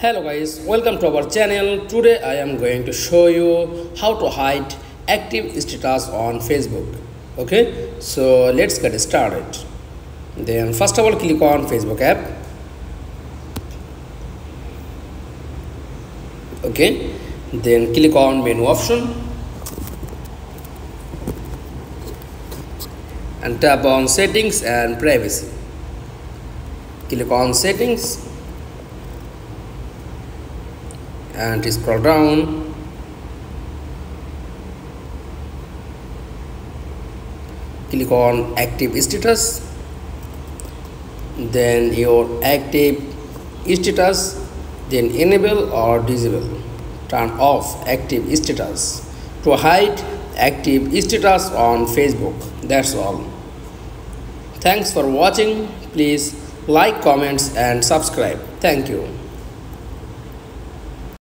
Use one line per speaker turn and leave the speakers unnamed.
Hello guys, welcome to our channel. Today I am going to show you how to hide active status on Facebook. Okay, so let's get started. Then first of all, click on Facebook app. Okay, then click on menu option and tap on settings and privacy. Click on settings and scroll down. Click on active status, then your active status, then enable or disable, turn off active status to hide active status on Facebook. That's all. Thanks for watching. Please like, comments and subscribe. Thank you.